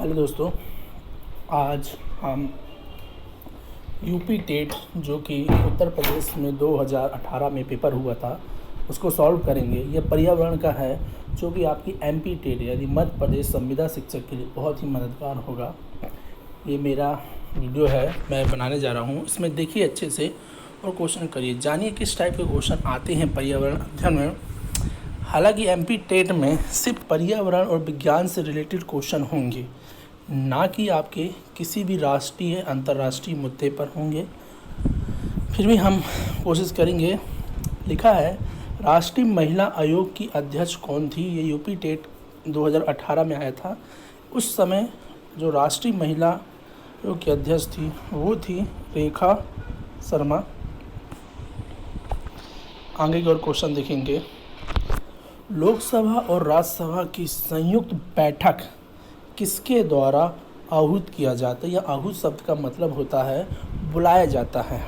Hello दोस्तों, आज हम यूपी टेट जो कि उत्तर प्रदेश में 2018 में पेपर हुआ था उसको सॉल्व करेंगे। यह पर्यावरण का है जो कि आपकी एमपी टेट यानी मध्य प्रदेश संविदा शिक्षक के लिए बहुत ही मददगार होगा। ये मेरा वीडियो है, मैं बनाने जा रहा हूँ। इसमें देखिए अच्छे से और क्वेश्चन करिए, जानिए किस टाइप के क्वेश्चन आते हैं पर्यावरण अध्ययन में। हालांकि एमपी टेट में सिर्फ पर्यावरण और विज्ञान से रिलेटेड क्वेश्चन होंगे, ना कि आपके किसी भी राष्ट्रीय अंतर्राष्ट्रीय मुद्दे पर होंगे। फिर भी हम कोशिश करेंगे। लिखा है, राष्ट्रीय महिला आयोग की अध्यक्ष कौन थी? ये यूपी टेट 2018 में आया था। उस समय जो राष्ट्रीय महिला आयोग की अध्यक्ष थी वो थी रेखा शर्मा। आगे की और क्वेश्चन देखेंगे। लोकसभा और राज्यसभा की संयुक्त बैठक किसके द्वारा आहूत किया जाता है? या आहूत शब्द का मतलब होता है बुलाया जाता है।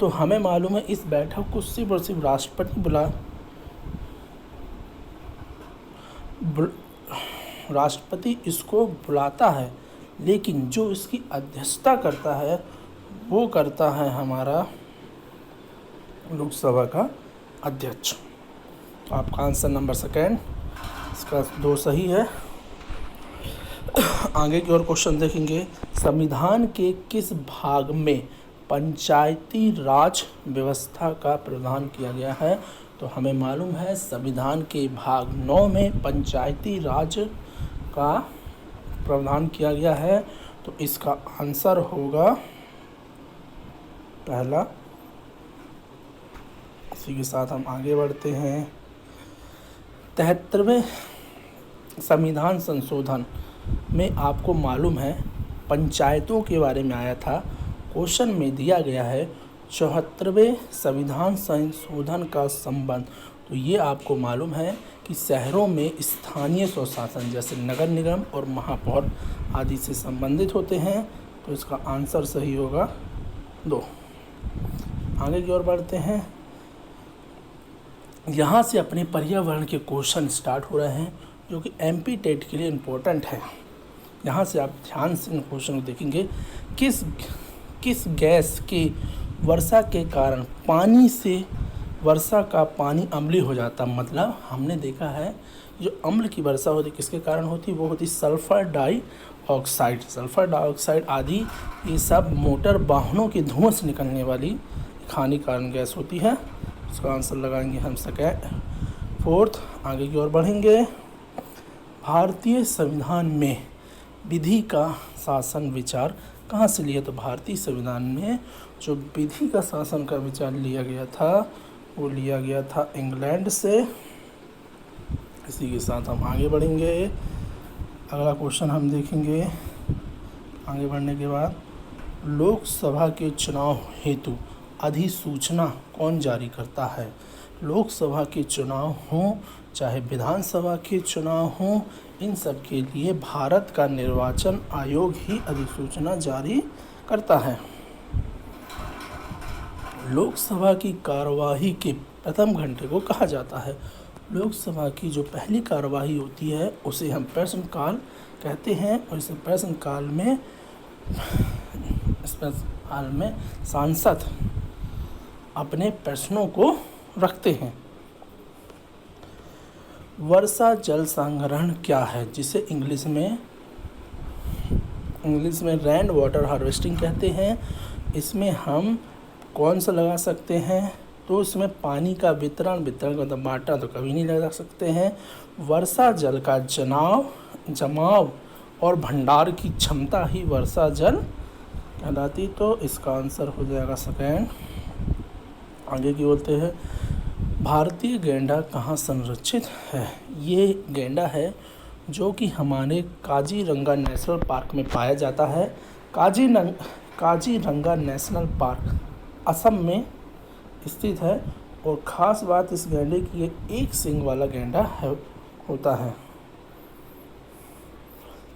तो हमें मालूम है इस बैठक को सिर्फ और सिर्फ राष्ट्रपति राष्ट्रपति इसको बुलाता है, लेकिन जो इसकी अध्यक्षता करता है वो करता है हमारा लोकसभा का अध्यक्ष। तो आपका आंसर नंबर सेकेंड, इसका 2 सही है। आगे की ओर क्वेश्चन देखेंगे। संविधान के किस भाग में पंचायती राज व्यवस्था का प्रावधान किया गया है? तो हमें मालूम है संविधान के भाग 9 में पंचायती राज का प्रावधान किया गया है। तो इसका आंसर होगा पहला। इसी के साथ हम आगे बढ़ते हैं। 73वें संविधान संशोधन में आपको मालूम है पंचायतों के बारे में आया था। क्वेश्चन में दिया गया है 74वें संविधान संशोधन का संबंध। तो ये आपको मालूम है कि शहरों में स्थानीय स्वशासन जैसे नगर निगम और महापौर आदि से संबंधित होते हैं। तो इसका आंसर सही होगा 2। आगे की ओर बढ़ते हैं। यहाँ से अपने पर्यावरण के क्वेश्चन स्टार्ट हो रहे हैं जो कि एमपी टेट के लिए इम्पोर्टेंट है। यहाँ से आप ध्यान से इन क्वेश्चन को देखेंगे। किस गैस के वर्षा के कारण पानी से वर्षा का पानी अम्लीय हो जाता? मतलब हमने देखा है जो अम्ल की वर्षा होती किसके कारण होती? वो होती सल्फर डाइऑक्साइड। सल्फर डाइऑक्साइड आदि ये सब मोटर वाहनों के धुआं से निकलने वाली हानिकारक गैस होती है। इसका आंसर लगाएंगे हम सेकेंड। 4th आगे की ओर बढ़ेंगे। भारतीय संविधान में विधि का शासन विचार कहाँ से लिया? तो भारतीय संविधान में जो विधि का शासन का विचार लिया गया था वो लिया गया था इंग्लैंड से। इसी के साथ हम आगे बढ़ेंगे। अगला क्वेश्चन हम देखेंगे। आगे बढ़ने के बाद लोकसभा के चुनाव हेतु अधिसूचना कौन जारी करता है? लोकसभा के चुनाव हों चाहे विधानसभा के चुनाव हों, इन सब के लिए भारत का निर्वाचन आयोग ही अधिसूचना जारी करता है। लोकसभा की कार्यवाही के प्रथम घंटे को कहा जाता है? लोकसभा की जो पहली कार्यवाही होती है उसे हम प्रश्नकाल कहते हैं। और इस प्रश्नकाल में सांसद अपने प्रश्नों को रखते हैं। वर्षा जल संग्रहण क्या है, जिसे इंग्लिश में रेन वाटर हार्वेस्टिंग कहते हैं? इसमें हम कौन सा लगा सकते हैं? तो इसमें पानी का वितरण का मतलब बांटना तो कभी नहीं लगा सकते हैं। वर्षा जल का जमाव और भंडार की क्षमता ही वर्षा जल कहलाती। तो इसका आंसर हो जाएगा सेकेंड। आगे की बोलते हैं। भारतीय गैंडा कहाँ संरक्षित है? ये गैंडा है जो कि हमारे काजीरंगा नेशनल पार्क में पाया जाता है। काजीरंगा नेशनल पार्क असम में स्थित है। और ख़ास बात इस गैंडे की ये एक सींग वाला गैंडा होता है।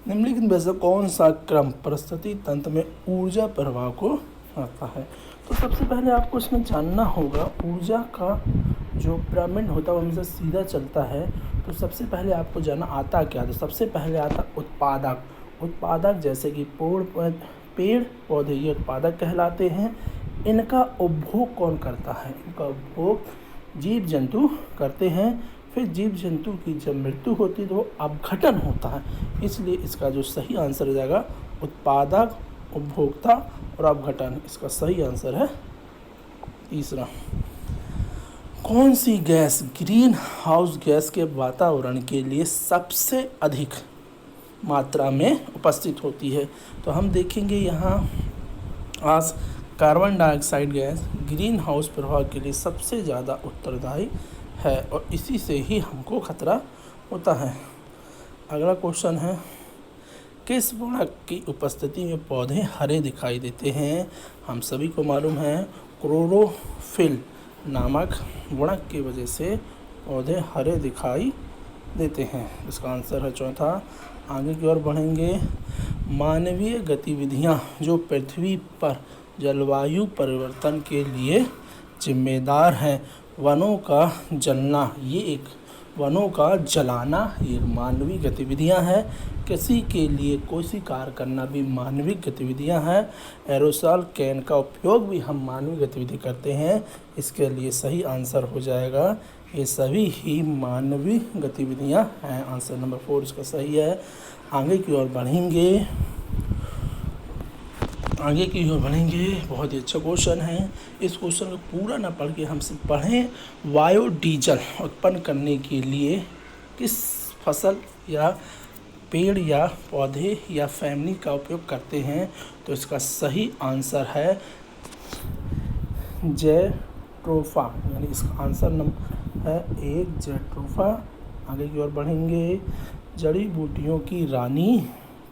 निम्नलिखित में से कौन सा क्रम परिस्थिति तंत्र में ऊर्जा प्रवाह को आता है? तो सबसे पहले आपको इसमें जानना होगा ऊर्जा का जो पिरामिड होता है वो हमेशा सीधा चलता है। तो सबसे पहले आपको जानना आता क्या? तो सबसे पहले आता उत्पादक। उत्पादक जैसे कि पेड़ पौधे ये उत्पादक कहलाते हैं। इनका उपभोग कौन करता है? इनका उपभोग जीव जंतु करते हैं। फिर जीव जंतु की जब मृत्यु होती है तो अपघटन होता है, इसलिए इसका जो सही आंसर हो जाएगा उत्पादक, उपभोक्ता और अपघटन। इसका सही आंसर है तीसरा। कौन सी गैस ग्रीन हाउस गैस के वातावरण के लिए सबसे अधिक मात्रा में उपस्थित होती है? तो हम देखेंगे यहाँ आज carbon dioxide gas green house प्रभाव के लिए सबसे ज़्यादा उत्तरदायी है और इसी से ही हमको खतरा होता है। अगला क्वेश्चन है, किस वर्णक की उपस्थिति में पौधे हरे दिखाई देते हैं? हम सभी को मालूम है क्लोरोफिल नामक वर्णक की वजह से पौधे हरे दिखाई देते हैं। इसका आंसर है चौथा। आगे की ओर बढ़ेंगे। मानवीय गतिविधियां जो पृथ्वी पर जलवायु परिवर्तन के लिए जिम्मेदार हैं, वनों का जलना, ये एक वनों का जलाना ये मानवीय गतिविधियां हैं। कृषि के लिए कोई कार्य करना भी मानवीय गतिविधियां हैं। एरोसॉल कैन का उपयोग भी हम मानवीय गतिविधि करते हैं। इसके लिए सही आंसर हो जाएगा ये सभी ही मानवीय गतिविधियां हैं। आंसर नंबर 4 इसका सही है। आगे की ओर बढ़ेंगे। बहुत ही अच्छा क्वेश्चन है। इस क्वेश्चन को पूरा ना पढ़ के हम सिर्फ पढ़ें। बायोडीजल उत्पन्न करने के लिए किस फसल या पेड़ या पौधे या फैमिली का उपयोग करते हैं? तो इसका सही आंसर है जेट्रोफा, यानी इसका आंसर नंबर है 1 जेट्रोफा। आगे की ओर बढ़ेंगे। जड़ी बूटियों की रानी,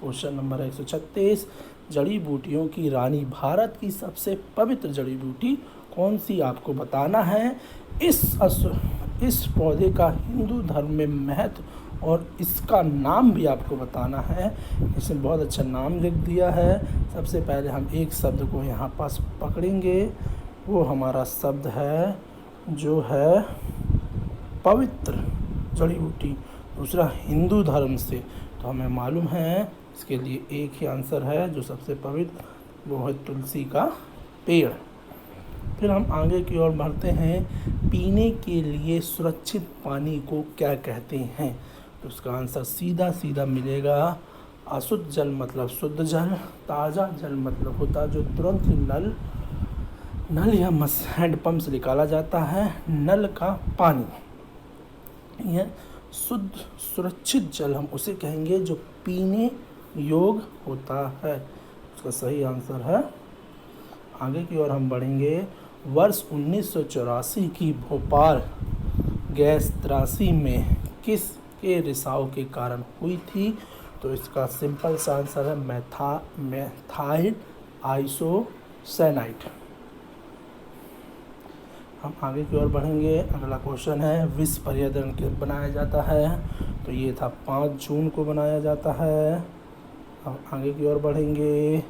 क्वेश्चन नंबर 136। जड़ी बूटियों की रानी भारत की सबसे पवित्र जड़ी बूटी कौन सी आपको बताना है। इस पौधे का हिंदू धर्म में महत्व और इसका नाम भी आपको बताना है। इसने बहुत अच्छा नाम लिख दिया है। सबसे पहले हम एक शब्द को यहाँ पास पकड़ेंगे, वो हमारा शब्द है जो है पवित्र जड़ी बूटी। दूसरा हिंदू धर्म से, तो हमें मालूम है इसके लिए एक ही आंसर है जो सबसे पवित्र, वो है तुलसी का पेड़। फिर हम आगे की ओर बढ़ते हैं। पीने के लिए सुरक्षित पानी को क्या कहते हैं? तो उसका आंसर सीधा मिलेगा। अशुद्ध जल मतलब शुद्ध जल, ताज़ा जल मतलब होता जो तुरंत ही नल या हैंडपम्प से निकाला जाता है, नल का पानी। यह शुद्ध सुरक्षित जल हम उसे कहेंगे जो पीने योग होता है। उसका सही आंसर है। आगे की ओर हम बढ़ेंगे। वर्ष 1984 की भोपाल गैस त्रासदी में किस के रिसाव के कारण हुई थी? तो इसका सिंपल सा आंसर है मेथाइल आइसोसाइनाइड। हम आगे की ओर बढ़ेंगे। अगला क्वेश्चन है, विश्व पर्यावरण दिवस बनाया जाता है? तो ये था 5 जून को बनाया जाता है। अब आगे की ओर बढ़ेंगे।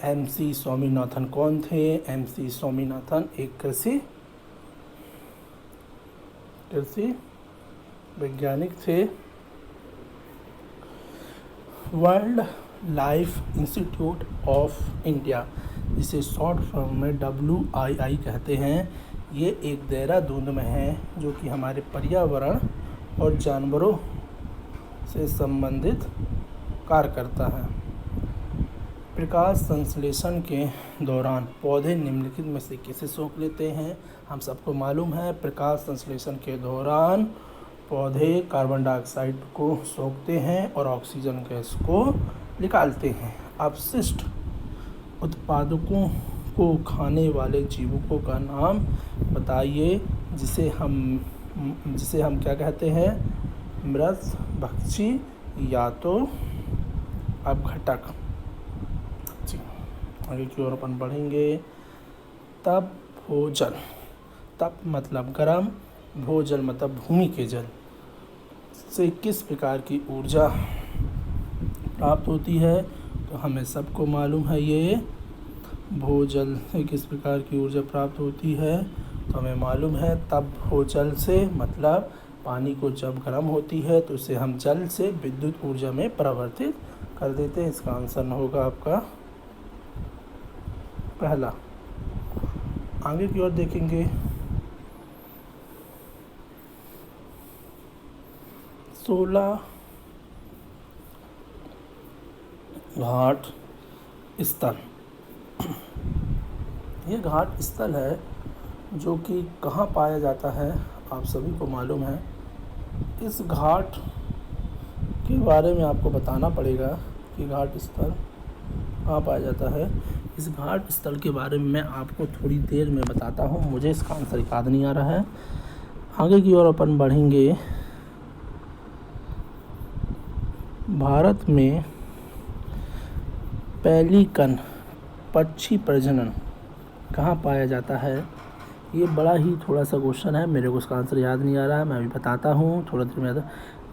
MC स्वामीनाथन कौन थे? MC स्वामीनाथन एक कृषि वैज्ञानिक थे। World life institute of India, जिसे शॉर्ट फॉर्म में WII कहते हैं, ये एक देहरादून में है जो कि हमारे पर्यावरण और जानवरों से संबंधित कार्य करता है। प्रकाश संश्लेषण के दौरान पौधे निम्नलिखित में से किसे सोख लेते हैं? हम सबको मालूम है प्रकाश संश्लेषण के दौरान पौधे कार्बन डाइऑक्साइड को सोखते हैं और ऑक्सीजन गैस को निकालते हैं। अपशिष्ट उत्पादकों को खाने वाले जीवों का नाम बताइए, जिसे हम क्या कहते हैं? मृत भक्षी या तो अपघटक। आगे की ओर अपन बढ़ेंगे। तप भोजल, तप मतलब गर्म, भोजल मतलब भूमि के जल से किस प्रकार की ऊर्जा प्राप्त होती है? तो हमें सबको मालूम है ये भूजल से किस प्रकार की ऊर्जा प्राप्त होती है। तो हमें मालूम है तप भोजल से मतलब पानी को जब गर्म होती है तो उसे हम जल से विद्युत ऊर्जा में परिवर्तित कर देते हैं। इसका आंसर होगा आपका पहला। आगे की ओर देखेंगे, 16 घाट स्थल। ये घाट स्थल है जो कि कहाँ पाया जाता है, आप सभी को मालूम है। इस घाट के बारे में आपको बताना पड़ेगा कि घाट स्थल कहाँ पाया जाता है। इस घाट स्थल के बारे में मैं आपको थोड़ी देर में बताता हूँ, मुझे इसका आंसर याद नहीं आ रहा है। आगे की ओर अपन बढ़ेंगे। भारत में पेलिकन पक्षी प्रजनन कहाँ पाया जाता है। ये बड़ा ही थोड़ा सा क्वेश्चन है, मेरे को उसका आंसर याद नहीं आ रहा है, मैं अभी बताता हूँ थोड़ा देर में।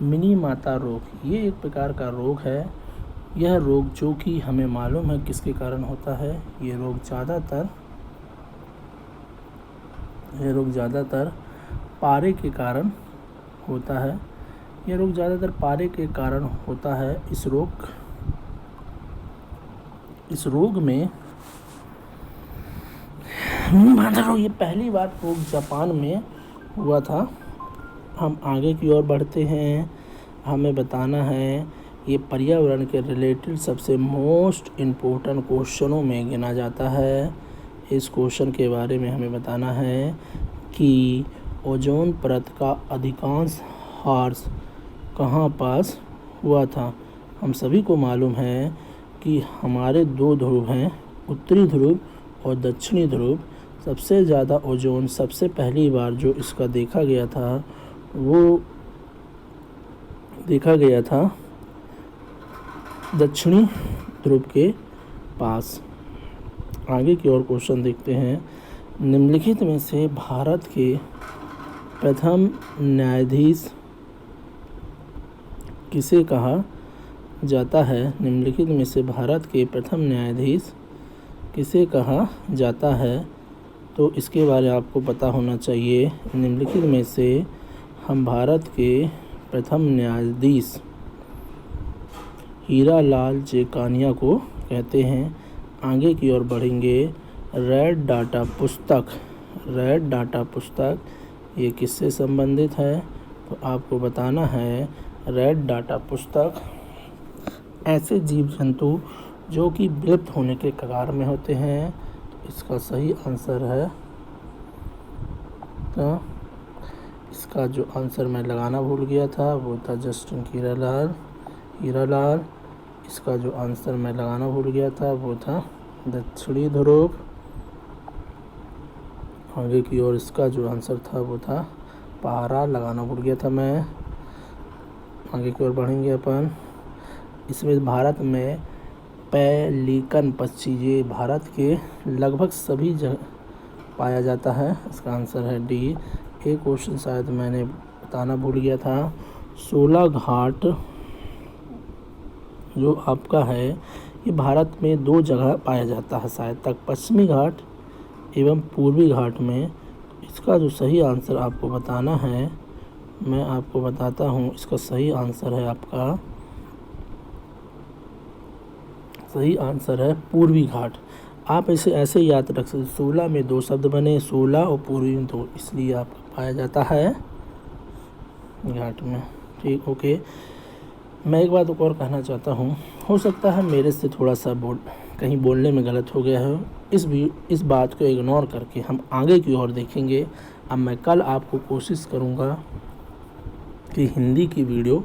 मिनी माता रोग, ये एक प्रकार का रोग है। यह रोग जो कि हमें मालूम है किसके कारण होता है। ये रोग ज़्यादातर पारे के कारण होता है। यह रोग ज़्यादातर पारे के कारण होता है। इस रोग में ये पहली बार रोग जापान में हुआ था। हम आगे की ओर बढ़ते हैं। हमें बताना है, ये पर्यावरण के रिलेटेड सबसे मोस्ट इम्पोर्टेंट क्वेश्चनों में गिना जाता है। इस क्वेश्चन के बारे में हमें बताना है कि ओजोन परत का अधिकांश हार्स कहाँ पास हुआ था। हम सभी को मालूम है कि हमारे 2 ध्रुव हैं, उत्तरी ध्रुव और दक्षिणी ध्रुव। सबसे ज़्यादा ओजोन सबसे पहली बार जो इसका देखा गया था वो देखा गया था दक्षिणी ध्रुव के पास। आगे की ओर क्वेश्चन देखते हैं। निम्नलिखित में से भारत के प्रथम न्यायाधीश किसे कहा जाता है। निम्नलिखित में से भारत के प्रथम न्यायाधीश किसे कहा जाता है, तो इसके बारे में आपको पता होना चाहिए। निम्नलिखित में से हम भारत के प्रथम न्यायाधीश हीरालाल जेकानिया को कहते हैं। आगे की ओर बढ़ेंगे। रेड डाटा पुस्तक ये किससे संबंधित है, तो आपको बताना है रेड डाटा पुस्तक ऐसे जीव जंतु जो कि विलुप्त होने के कगार में होते हैं। तो इसका सही आंसर है, तो इसका जो आंसर मैं लगाना भूल गया था वो था जस्टिन हीरालाल। इसका जो आंसर मैं लगाना भूल गया था वो था दक्षिणी ध्रुव। आगे की ओर इसका जो आंसर था वो था पारा, लगाना भूल गया था मैं। आगे की ओर बढ़ेंगे अपन। इसमें भारत में पेलिकन पक्षी ये भारत के लगभग सभी जगह पाया जाता है। इसका आंसर है डी। एक क्वेश्चन शायद मैंने बताना भूल गया था। 16 घाट जो आपका है ये भारत में 2 जगह पाया जाता है शायद तक, पश्चिमी घाट एवं पूर्वी घाट में। इसका जो सही आंसर आपको बताना है मैं आपको बताता हूँ। इसका सही आंसर है आपका पूर्वी घाट। आप इसे ऐसे याद रख सकते, 16 में 2 शब्द बने, 16 और पूर्वी में 2, इसलिए आपका पाया जाता है घाट में। ठीक, ओके। मैं एक बात और कहना चाहता हूँ, हो सकता है मेरे से थोड़ा सा कहीं बोलने में गलत हो गया है। इस बात को इग्नोर करके हम आगे की ओर देखेंगे। अब मैं कल आपको कोशिश करूँगा कि हिंदी की वीडियो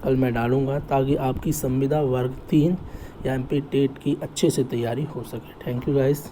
कल मैं डालूँगा ताकि आपकी संविदा वर्ग 3 या MP टेट की अच्छे से तैयारी हो सके। Thank you guys.